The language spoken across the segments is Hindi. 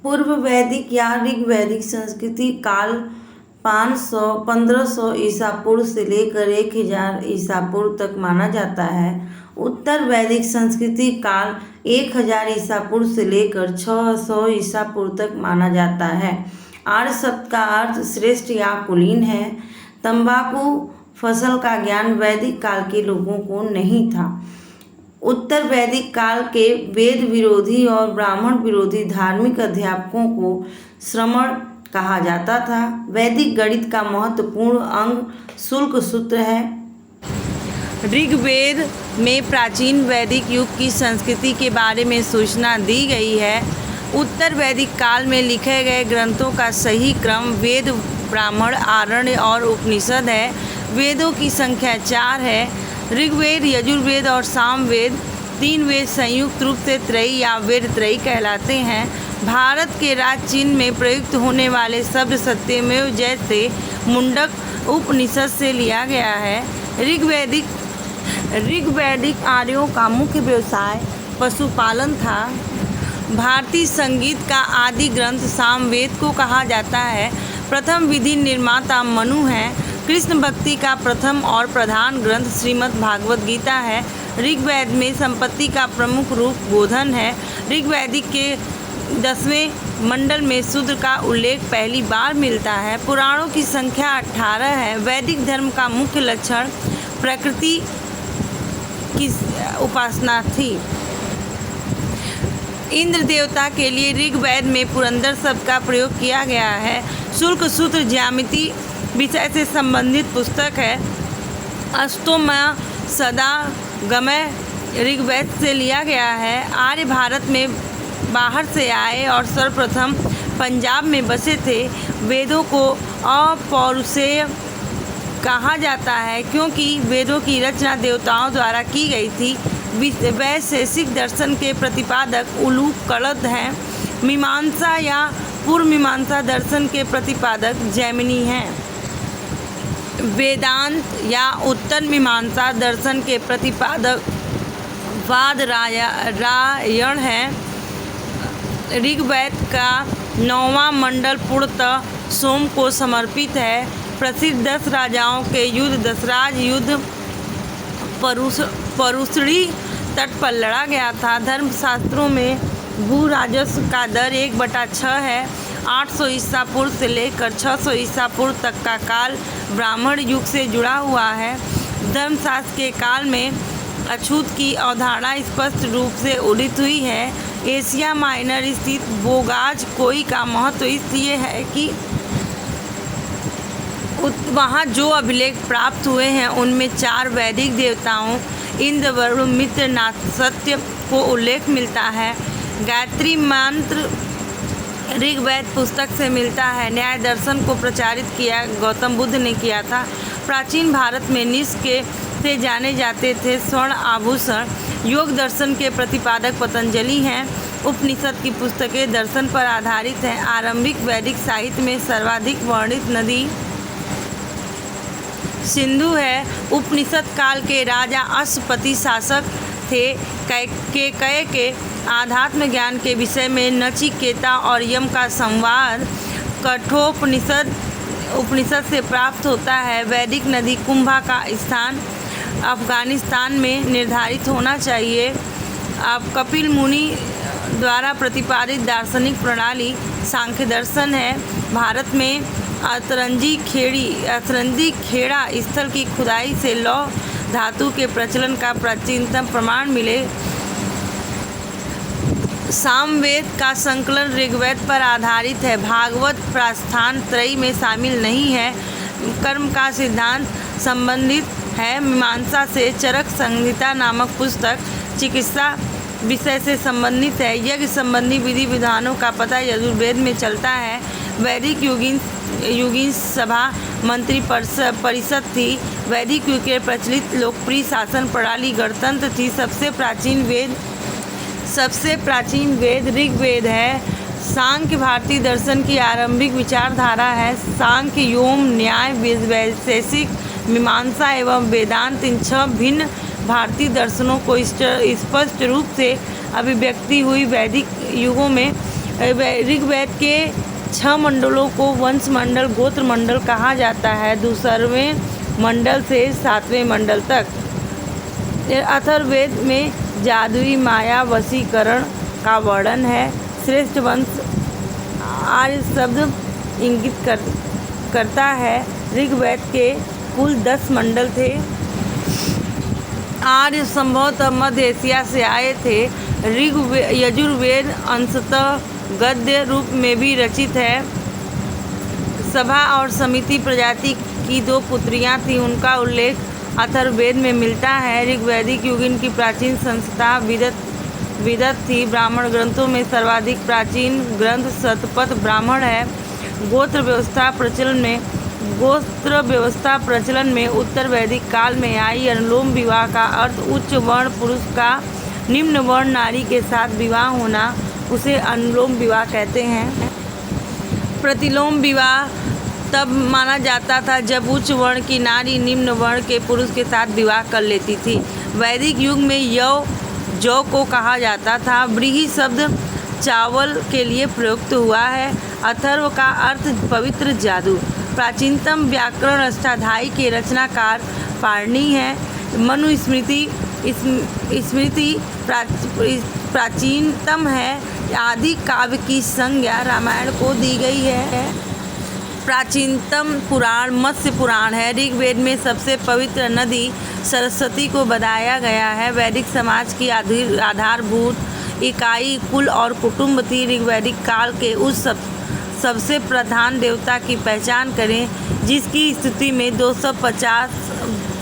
पूर्व वैदिक या ऋग वैदिक संस्कृति काल 1500 ईसा पूर्व से लेकर 1000 ईसा पूर्व तक माना जाता है। उत्तर वैदिक संस्कृति काल 1000 ईसा पूर्व से लेकर 600 ईसा पूर्व तक माना जाता है। आर्य शब्द का अर्थ श्रेष्ठ या कुलीन है। तंबाकू फसल का ज्ञान वैदिक काल के लोगों को नहीं था। उत्तर वैदिक काल के वेद विरोधी और ब्राह्मण विरोधी धार्मिक अध्यापकों को श्रमण कहा जाता था। वैदिक गणित का महत्वपूर्ण अंग शुल्क सूत्र है। ऋग्वेद में प्राचीन वैदिक युग की संस्कृति के बारे में सूचना दी गई है। उत्तर वैदिक काल में लिखे गए ग्रंथों का सही क्रम वेद, ब्राह्मण, आरण्य और उपनिषद है। वेदों की संख्या 4 है। ऋग्वेद, यजुर्वेद और सामवेद 3 वेद संयुक्त रूप से त्रयी या वेद त्रयी कहलाते हैं। भारत के राज्य चीन में प्रयुक्त होने वाले शब्द सत्यमेव जयते मुंडक उपनिषद से लिया गया है। ऋग्वैदिक आर्यों का मुख्य व्यवसाय पशुपालन था। भारतीय संगीत का आदि ग्रंथ सामवेद को कहा जाता है। प्रथम विधि निर्माता मनु हैं। कृष्ण भक्ति का प्रथम और प्रधान ग्रंथ श्रीमद् भागवत गीता है। ऋग्वेद में संपत्ति का प्रमुख रूप गोधन है। ऋग्वैदिक के 10वें मंडल में शूद्र का उल्लेख पहली बार मिलता है। पुराणों की संख्या 18 है। वैदिक धर्म का मुख्य लक्षण प्रकृति की उपासना थी। इंद्र देवता के लिए ऋग्वेद में पुरंदर शब्द का प्रयोग किया गया है। शुल्क सूत्र ज्यामिति विषय से संबंधित पुस्तक है। अष्टोमा सदा गमय ऋग्वेद से लिया गया है। आर्य भारत में बाहर से आए और सर्वप्रथम पंजाब में बसे थे। वेदों को अपौरुषेय कहा जाता है क्योंकि वेदों की रचना देवताओं द्वारा की गई थी। वैशेषिक दर्शन के प्रतिपादक उलूक कलद हैं। मीमांसा या पूर्व मीमांसा दर्शन के प्रतिपादक जैमिनी हैं। वेदांत या उत्तर मीमांसा दर्शन के प्रतिपादक वादरायण हैं। ऋग्वेद का 9वां मंडल पूर्णतः सोम को समर्पित है। प्रसिद्ध 10 राजाओं के युद्ध दशराज युद्ध परुशड़ी तट पर लड़ा गया था। धर्मशास्त्रों में भू राजस्व का दर 1/6 है। 800 ईसा पूर्व से लेकर 600 ईसा पूर्व तक का काल ब्राह्मण युग से जुड़ा हुआ है। धर्मशास्त्र के काल में अछूत की अवधारणा स्पष्ट रूप से उदित हुई है। एशिया माइनर स्थित बोगाज कोई का महत्व इसलिए है कि वहाँ जो अभिलेख प्राप्त हुए हैं उनमें 4 वैदिक देवताओं इंद्र, वरुण, मित्र, नासत्य को उल्लेख मिलता है। गायत्री मंत्र ऋग्वेद पुस्तक से मिलता है। न्याय दर्शन को प्रचारित किया गौतम बुद्ध ने किया था। प्राचीन भारत में निष्के से जाने जाते थे स्वर्ण आभूषण। योग दर्शन के प्रतिपादक पतंजलि हैं। उपनिषद की पुस्तकें दर्शन पर आधारित हैं। आरंभिक वैदिक साहित्य में सर्वाधिक वर्णित नदी सिंधु है। उपनिषद काल के राजा अश्वपति शासक थे। कैकेय के आध्यात्म ज्ञान के विषय में नचिकेता और यम का संवाद कठोपनिषद से प्राप्त होता है। वैदिक नदी कुंभा का स्थान अफगानिस्तान में निर्धारित होना चाहिए। अब कपिल मुनि द्वारा प्रतिपादित दार्शनिक प्रणाली सांख्य दर्शन है। भारत में अतरंजी खेड़ा स्थल की खुदाई से लौह धातु के प्रचलन का प्राचीनतम प्रमाण मिले। सामवेद का संकलन ऋग्वेद पर आधारित है। भागवत प्रस्थान त्रयी में शामिल नहीं है। कर्म का सिद्धांत संबंधित है। मीमांसा से चरक संहिता नामक पुस्तक चिकित्सा विषय से संबंधित है। यज्ञ संबंधी विधि विधानों का पता यजुर्वेद में चलता है। वैदिक युगीन सभा मंत्री परिषद थी। वैदिक युग के प्रचलित लोकप्रिय शासन प्रणाली गणतंत्र थी। सबसे प्राचीन वेद ऋग्वेद है। सांख्य भारतीय दर्शन की आरंभिक विचारधारा है। सांख्य, योग, न्याय, वैशेषिक, मीमांसा एवं वेदांत इन 6 भिन्न भारतीय दर्शनों को स्पष्ट रूप से अभिव्यक्ति हुई। वैदिक युगों में ऋग्वेद के 6 मंडलों को वंश मंडल गोत्र मंडल कहा जाता है। 2वें मंडल से 7वें मंडल तक। अथर्ववेद में जादुई माया वशीकरण का वर्णन है। श्रेष्ठ वंश आर्य शब्द इंगित करता है। ऋग्वेद के कुल 10 मंडल थे। आर्य संभवतः मध्य एशिया से आए थे। यजुर्वेद अंशतः गद्य रूप में भी रचित है। सभा और समिति प्रजाति की 2 पुत्रियां थीं, उनका उल्लेख अथर्ववेद में मिलता है। ऋग्वैदिक युग की प्राचीन संस्था विदत थी। ब्राह्मण ग्रंथों में सर्वाधिक प्राचीन ग्रंथ शतपथ ब्राह्मण है। गोत्र व्यवस्था प्रचलन में उत्तर वैदिक काल में आई। अनुलोम विवाह का अर्थ उच्च वर्ण पुरुष का निम्न वर्ण नारी के साथ विवाह होना, उसे अनुलोम विवाह कहते हैं। प्रतिलोम विवाह तब माना जाता था जब उच्च वर्ण की नारी निम्न वर्ण के पुरुष के साथ विवाह कर लेती थी। वैदिक युग में जौ को कहा जाता था। व्रीहि शब्द चावल के लिए प्रयुक्त हुआ है। अथर्व का अर्थ पवित्र जादू। प्राचीनतम व्याकरण अष्टाध्यायी के रचनाकार पाणिनि है। मनुस्मृति प्राचीनतम है। आदि काव्य की संज्ञा रामायण को दी गई है। प्राचीनतम पुराण मत्स्य पुराण है। ऋग्वेद में सबसे पवित्र नदी सरस्वती को बताया गया है। वैदिक समाज की आधारभूत इकाई कुल और कुटुंब थी। ऋग्वैदिक काल के उस सबसे प्रधान देवता की पहचान करें जिसकी स्तुति में 250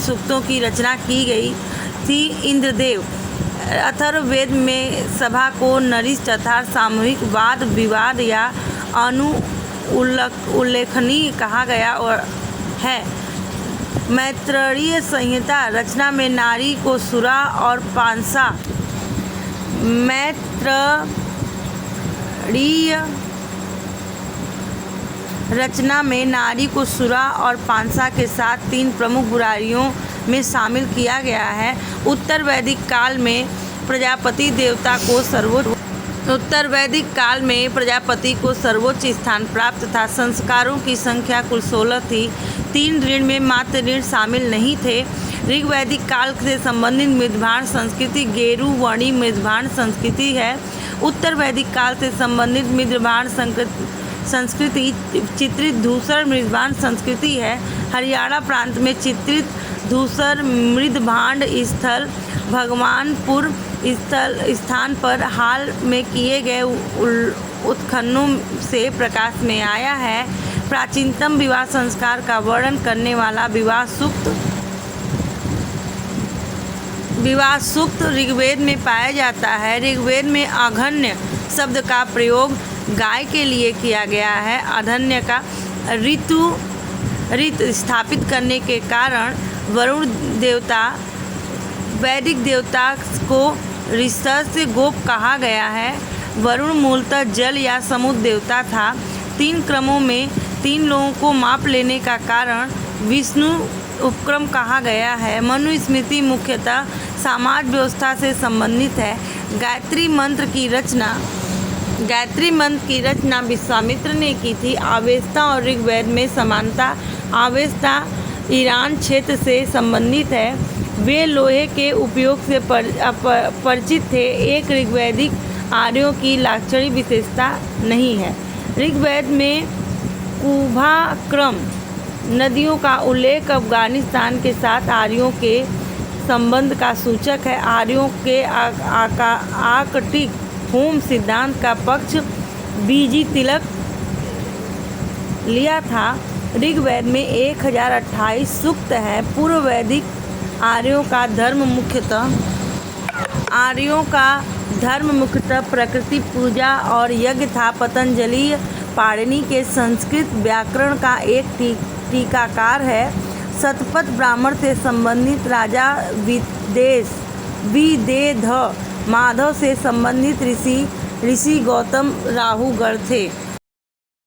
सूक्तों की रचना की गई थी। इंद्रदेव। अथर्ववेद में सभा को नरिष्ठ अर्थात सामूहिक वाद विवाद या उल्लेखनीय कहा गया है। मैत्रेयी संहिता रचना में नारी को सुरा और पांसा रचना में नारी को सुरा और पांसा के साथ 3 प्रमुख बुराइयों में शामिल किया गया है। उत्तर वैदिक काल में प्रजापति को सर्वोच्च स्थान प्राप्त था। संस्कारों की संख्या कुल 16 थी। 3 ऋण में मात्र ऋण शामिल नहीं थे। ऋग्वैदिक काल से संबंधित मृदभाण संस्कृति गेरु वर्णी मृदभाण संस्कृति है। उत्तर वैदिक काल से संबंधित मृदभाण संस्कृति चित्रित धूसर मृदभाण संस्कृति है। हरियाणा प्रांत में चित्रित धूसर मृदभांड स्थल भगवानपुर स्थान पर हाल में किए गए उत्खननों से प्रकाश में आया है। प्राचीनतम विवाह संस्कार का वर्णन करने वाला विवाह सूक्त ऋग्वेद में पाया जाता है। ऋग्वेद में अघन्य शब्द का प्रयोग गाय के लिए किया गया है। अधन्य का ऋत स्थापित करने के कारण वरुण देवता वैदिक देवता को ऋषा से गोप कहा गया है। वरुण मूलतः जल या समुद्र देवता था। 3 क्रमों में 3 लोगों को माप लेने का कारण विष्णु उपक्रम कहा गया है। मनुस्मृति मुख्यतः समाज व्यवस्था से संबंधित है। गायत्री मंत्र की रचना विश्वामित्र ने की थी। अवेस्ता और ऋग्वेद में समानता। अवेस्ता ईरान क्षेत्र से संबंधित है। वे लोहे के उपयोग से परिचित थे। एक ऋग्वैदिक आर्यों की लाक्षणिक विशेषता नहीं है। ऋग्वेद में कुभाक्रम नदियों का उल्लेख अफगानिस्तान के साथ आर्यों के संबंध का सूचक है। आर्यों के आर्कटिक होम सिद्धांत का पक्ष बीजी तिलक लिया था। ऋग्वेद में 1028 सूक्त है। पूर्व वैदिक आर्यों का धर्म मुख्यतः प्रकृति पूजा और यज्ञ था। पतंजलि पाणिनि के संस्कृत व्याकरण का एक टीकाकार है। शतपथ ब्राह्मण से संबंधित राजा विदेध माधव से संबंधित ऋषि गौतम राहुगढ़ थे।